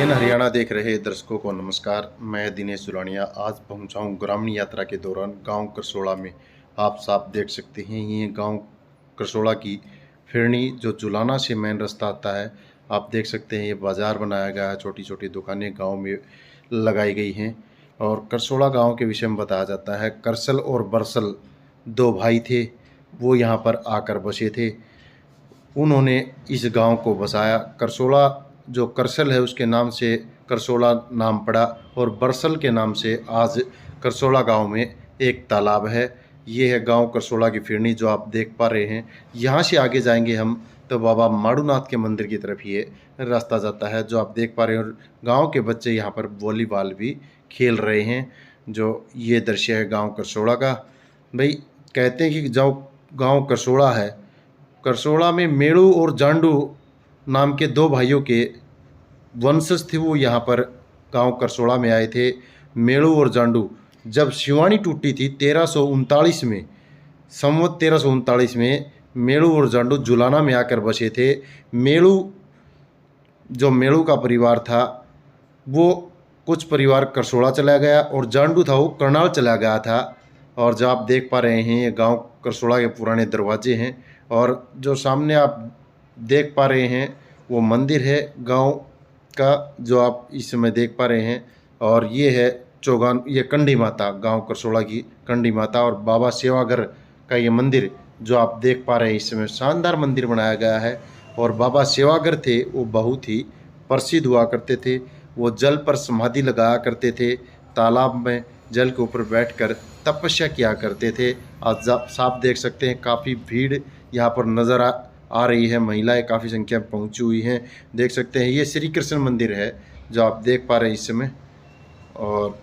Indian Haryana देख रहे दर्शकों को नमस्कार। मैं दिनेश जुलानिया आज पहुंचा हूं ग्रामीण यात्रा के दौरान गांव करसोड़ा में। आप साफ देख सकते हैं ये गांव करसोड़ा की फिरनी जो जुलाना से मेन रास्ता आता है। आप देख सकते हैं ये बाज़ार बनाया गया है, छोटी छोटी दुकानें गांव में लगाई गई हैं। और करसोड़ा गांव के विषय में बताया जाता है करसल और बरसल दो भाई थे, वो यहाँ पर आकर बसे थे। उन्होंने इस गांव को बसाया। करसोड़ा जो करसल है उसके नाम से करसोड़ा नाम पड़ा और बरसल के नाम से आज करसोड़ा गांव में एक तालाब है। ये है गांव करसोड़ा की फिरनी जो आप देख पा रहे हैं। यहाँ से आगे जाएंगे हम तो बाबा माड़ूनाथ के मंदिर की तरफ ये रास्ता जाता है जो आप देख पा रहे हैं। और गांव के बच्चे यहाँ पर वॉलीबॉल भी खेल रहे हैं। जो ये दृश्य है गांव करसोड़ा का। भाई कहते हैं कि जो गांव करसोड़ा है, करसोड़ा में मेड़ू और जांडू नाम के दो भाइयों के वंशज थे। वो यहाँ पर गांव करसोड़ा में आए थे। मेड़ू और जांडू जब शिवानी टूटी थी 1339 में, संवत 1339 में मेड़ू और जांडू जुलाना में आकर बसे थे। मेड़ू जो मेड़ू का परिवार था वो कुछ परिवार करसोड़ा चला गया और जांडू था वो करनाल चला गया था। और जो आप देख पा रहे हैं ये गांव करसोड़ा के पुराने दरवाजे हैं। और जो सामने आप देख पा रहे हैं वो मंदिर है गांव का जो आप इस समय देख पा रहे हैं। और ये है चौगान, ये कंडी माता, गांव करसोड़ा की कंडी माता और बाबा सेवागर का ये मंदिर जो आप देख पा रहे हैं। इस समय शानदार मंदिर बनाया गया है। और बाबा सेवागर थे वो बहुत ही प्रसिद्ध हुआ करते थे। वो जल पर समाधि लगाया करते थे, तालाब में जल के ऊपर बैठकर तपस्या किया करते थे। आज आप साफ देख सकते हैं काफ़ी भीड़ यहाँ पर नज़र आ रही है। महिलाएं काफ़ी संख्या में पहुँची हुई हैं। देख सकते हैं ये श्री कृष्ण मंदिर है जो आप देख पा रहे हैं इस समय। और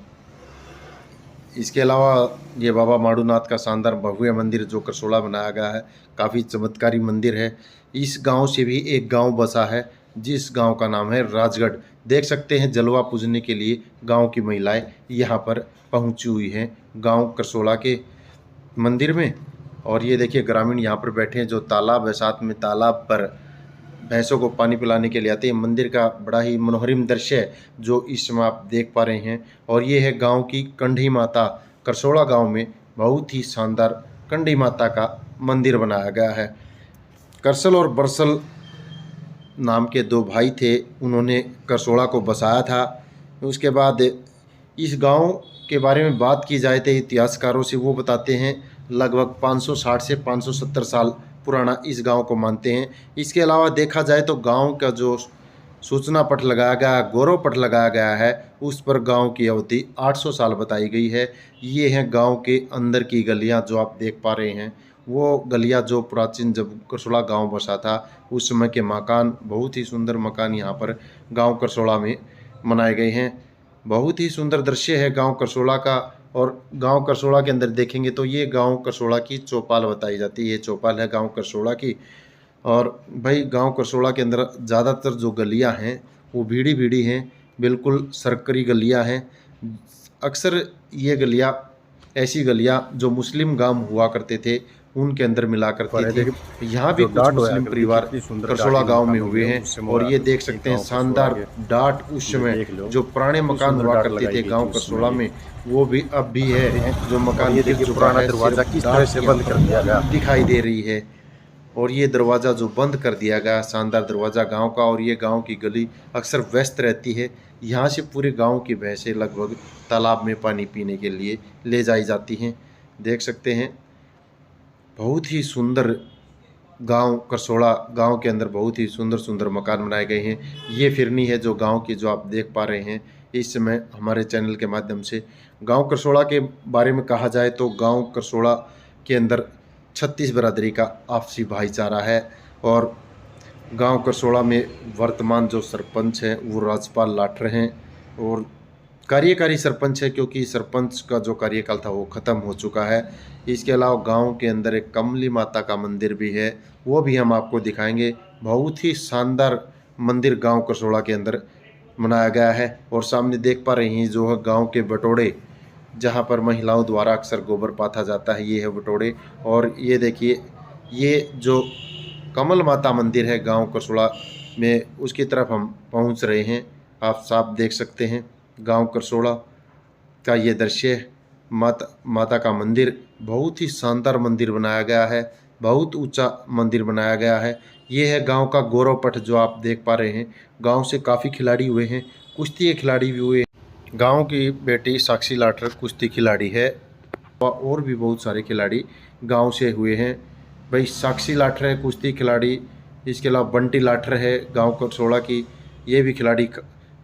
इसके अलावा ये बाबा माड़ूनाथ का शानदार भव्य मंदिर जो करसोड़ा बनाया गया है, काफ़ी चमत्कारी मंदिर है। इस गांव से भी एक गांव बसा है जिस गांव का नाम है राजगढ़। देख सकते हैं जलवा पूजने के लिए गांव की महिलाएं यहाँ पर पहुँची हुई हैं गांव करसोड़ा के मंदिर में। और ये देखिए ग्रामीण यहाँ पर बैठे हैं। जो तालाब है साथ में, तालाब पर भैंसों को पानी पिलाने के लिए आते हैं। मंदिर का बड़ा ही मनोहरिम दृश्य है जो इस समय आप देख पा रहे हैं। और ये है गांव की कंडी माता। करसोड़ा गांव में बहुत ही शानदार कंडी माता का मंदिर बनाया गया है। करसल और बरसल नाम के दो भाई थे, उन्होंने करसोड़ा को बसाया था। उसके बाद इस गांव के बारे में बात की जाए तो इतिहासकारों से वो बताते हैं लगभग 560 से 570 साल पुराना इस गांव को मानते हैं। इसके अलावा देखा जाए तो गांव का जो सूचना पट लगाया गया, गौरव पट लगाया गया है, उस पर गांव की अवधि 800 साल बताई गई है। ये हैं गांव के अंदर की गलियां जो आप देख पा रहे हैं। वो गलियां जो प्राचीन जब करसोड़ा गांव बसा था उस समय के मकान, बहुत ही सुंदर मकान यहाँ पर गांव करसोड़ा में बनाए गए हैं। बहुत ही सुंदर दृश्य है गांव करसोड़ा का। और गांव करसोड़ा के अंदर देखेंगे तो ये गांव करसोड़ा की चौपाल बताई जाती है। ये चौपाल है गांव करसोड़ा की। और भाई गांव करसोड़ा के अंदर ज़्यादातर जो गलियां हैं वो भीड़ी भीड़ी हैं, बिल्कुल सरकरी गलियां हैं। अक्सर ये गलियां ऐसी गलियां जो मुस्लिम गांव हुआ करते थे उनके अंदर मिला करती थी। यहाँ भी कुछ मुस्लिम परिवार करसोड़ा गांव में हुए हैं। और ये देख सकते हैं शानदार डाट उस समय जो पुराने मकान हुआ करते थे गांव करसोड़ा में वो भी अब भी है। जो मकान गिर चुका है, दरवाजा किस तरह से बंद कर दिया गया दिखाई दे रही है। और ये दरवाज़ा जो बंद कर दिया गया, शानदार दरवाज़ा गांव का। और ये गांव की गली अक्सर व्यस्त रहती है। यहाँ से पूरे गांव की भैंसें लगभग तालाब में पानी पीने के लिए ले जाई जाती हैं। देख सकते हैं बहुत ही सुंदर गांव करसोड़ा। गांव के अंदर बहुत ही सुंदर सुंदर मकान बनाए गए हैं। ये फिरनी है जो गांव की जो आप देख पा रहे हैं इस समय हमारे चैनल के माध्यम से। गांव करसोड़ा के बारे में कहा जाए तो गांव करसोड़ा के अंदर 36 बिरादरी का आपसी भाईचारा है। और गांव करसोड़ा में वर्तमान जो सरपंच हैं वो राजपाल लाठर हैं और कार्यकारी सरपंच है क्योंकि सरपंच का जो कार्यकाल था वो ख़त्म हो चुका है। इसके अलावा गांव के अंदर एक कमली माता का मंदिर भी है, वो भी हम आपको दिखाएंगे। बहुत ही शानदार मंदिर गांव करसोड़ा के अंदर बनाया गया है। और सामने देख पा रहे हैं जो है गांव के बटोड़े, जहां पर महिलाओं द्वारा अक्सर गोबर पाथा जाता है, ये है बटोड़े। और ये देखिए ये जो कमल माता मंदिर है गांव करसोड़ा में, उसकी तरफ हम पहुंच रहे हैं। आप साफ देख सकते हैं गांव करसोड़ा का ये दृश्य है। माता का मंदिर, बहुत ही शानदार मंदिर बनाया गया है, बहुत ऊंचा मंदिर बनाया गया है। ये है गांव का गौरव पट जो आप देख पा रहे हैं। गांव से काफ़ी खिलाड़ी हुए हैं, कुश्ती के खिलाड़ी भी हुए हैं। गांव की बेटी साक्षी लाठर कुश्ती खिलाड़ी है और भी बहुत सारे खिलाड़ी गांव से हुए हैं। भाई साक्षी लाठर है कुश्ती खिलाड़ी, इसके अलावा बंटी लाठर है गांव करसोड़ा की, ये भी खिलाड़ी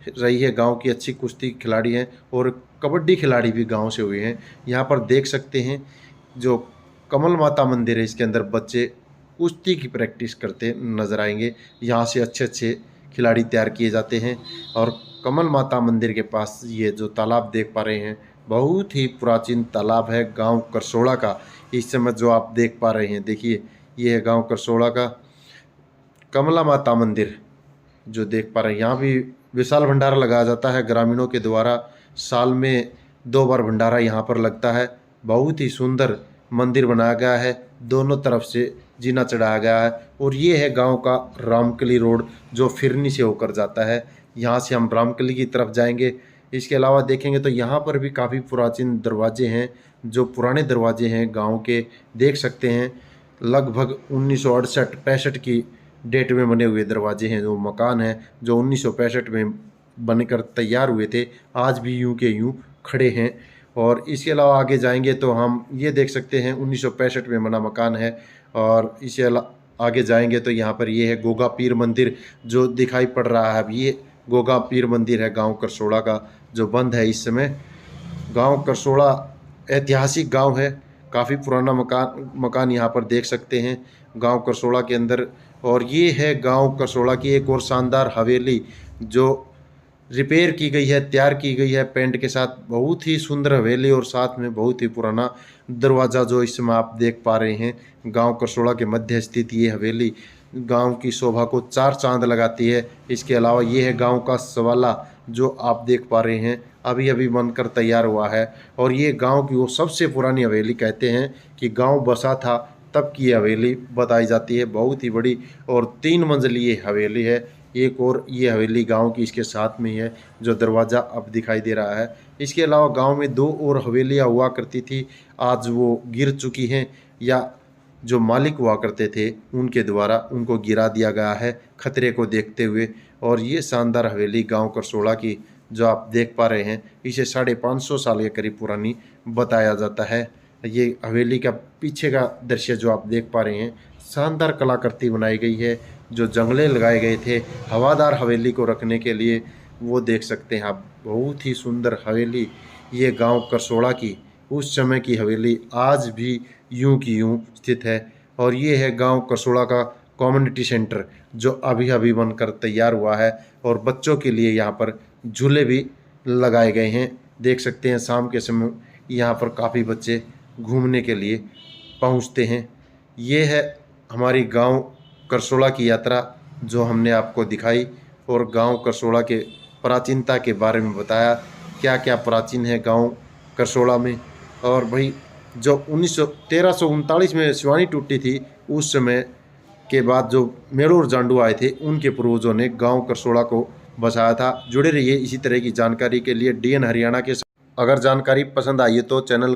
रही है, गांव की अच्छी कुश्ती खिलाड़ी हैं। और कबड्डी खिलाड़ी भी गांव से हुए हैं। यहाँ पर देख सकते हैं जो कमल माता मंदिर है, इसके अंदर बच्चे कुश्ती की प्रैक्टिस करते नजर आएंगे। यहाँ से अच्छे अच्छे खिलाड़ी तैयार किए जाते हैं। और कमल माता मंदिर के पास ये जो तालाब देख पा रहे हैं, बहुत ही प्राचीन तालाब है गांव करसोड़ा का। इस समय जो आप देख पा रहे हैं, देखिए ये है गांव करसोड़ा का कमला माता मंदिर जो देख पा रहे हैं। यहाँ भी विशाल भंडारा लगाया जाता है ग्रामीणों के द्वारा। साल में 2 बार भंडारा यहाँ पर लगता है। बहुत ही सुंदर मंदिर बनाया गया है, दोनों तरफ से जीना चढ़ाया गया है। और ये है गांव का रामकली रोड जो फिरनी से होकर जाता है। यहाँ से हम रामकली की तरफ जाएंगे। इसके अलावा देखेंगे तो यहाँ पर भी काफ़ी प्राचीन दरवाजे हैं, जो पुराने दरवाजे हैं गांव के, देख सकते हैं। लगभग 1968-65 की डेट में बने हुए दरवाजे हैं। जो मकान है जो 1965 में बनकर तैयार हुए थे, आज भी यूं के यूं खड़े हैं। और इसके अलावा आगे जाएंगे तो हम ये देख सकते हैं 1965 में बना मकान है। और इसके अलावा आगे जाएंगे तो यहाँ पर ये है गोगा पीर मंदिर जो दिखाई पड़ रहा है। अब ये गोगा पीर मंदिर है गांव करसोड़ा का, जो बंद है इस समय। गांव करसोड़ा ऐतिहासिक गांव है, काफ़ी पुराना मकान यहाँ पर देख सकते हैं गांव करसोड़ा के अंदर। और ये है गांव करसोड़ा की एक और शानदार हवेली जो रिपेयर की गई है, तैयार की गई है पेंट के साथ। बहुत ही सुंदर हवेली और साथ में बहुत ही पुराना दरवाज़ा जो इस समय आप देख पा रहे हैं। गांव करसोड़ा के मध्य स्थित ये हवेली गांव की शोभा को 4 चांद लगाती है। इसके अलावा ये है गांव का सवाला जो आप देख पा रहे हैं, अभी अभी बनकर तैयार हुआ है। और ये गांव की वो सबसे पुरानी हवेली, कहते हैं कि गांव बसा था तब की ये हवेली बताई जाती है। बहुत ही बड़ी और 3 मंजिली ये हवेली है। एक और ये हवेली गांव की इसके साथ में ही है जो दरवाज़ा अब दिखाई दे रहा है। इसके अलावा गांव में 2 और हवेलियां हुआ करती थी, आज वो गिर चुकी हैं या जो मालिक हुआ करते थे उनके द्वारा उनको गिरा दिया गया है खतरे को देखते हुए। और ये शानदार हवेली गांव करसोड़ा की जो आप देख पा रहे हैं, इसे 550 साल के करीब पुरानी बताया जाता है। ये हवेली का पीछे का दृश्य जो आप देख पा रहे हैं, शानदार कलाकृति बनाई गई है। जो जंगले लगाए गए थे हवादार हवेली को रखने के लिए, वो देख सकते हैं आप। बहुत ही सुंदर हवेली ये गांव करसोड़ा की उस समय की हवेली आज भी यूं की यूं स्थित है। और ये है गांव करसोड़ा का कम्युनिटी सेंटर जो अभी अभी बनकर तैयार हुआ है। और बच्चों के लिए यहाँ पर झूले भी लगाए गए हैं, देख सकते हैं। शाम के समय यहाँ पर काफ़ी बच्चे घूमने के लिए पहुँचते हैं। ये है हमारी गांव करसोड़ा की यात्रा जो हमने आपको दिखाई और गांव करसोड़ा के प्राचीनता के बारे में बताया, क्या क्या प्राचीन है गांव करसोड़ा में। और भाई जो 1339 में शिवानी टूटी थी, उस समय के बाद जो मेड़ो और जांडू आए थे उनके पूर्वजों ने गांव करसोड़ा को बसाया था। जुड़े रहिए इसी तरह की जानकारी के लिए DN हरियाणा के साथ। अगर जानकारी पसंद आई है तो चैनल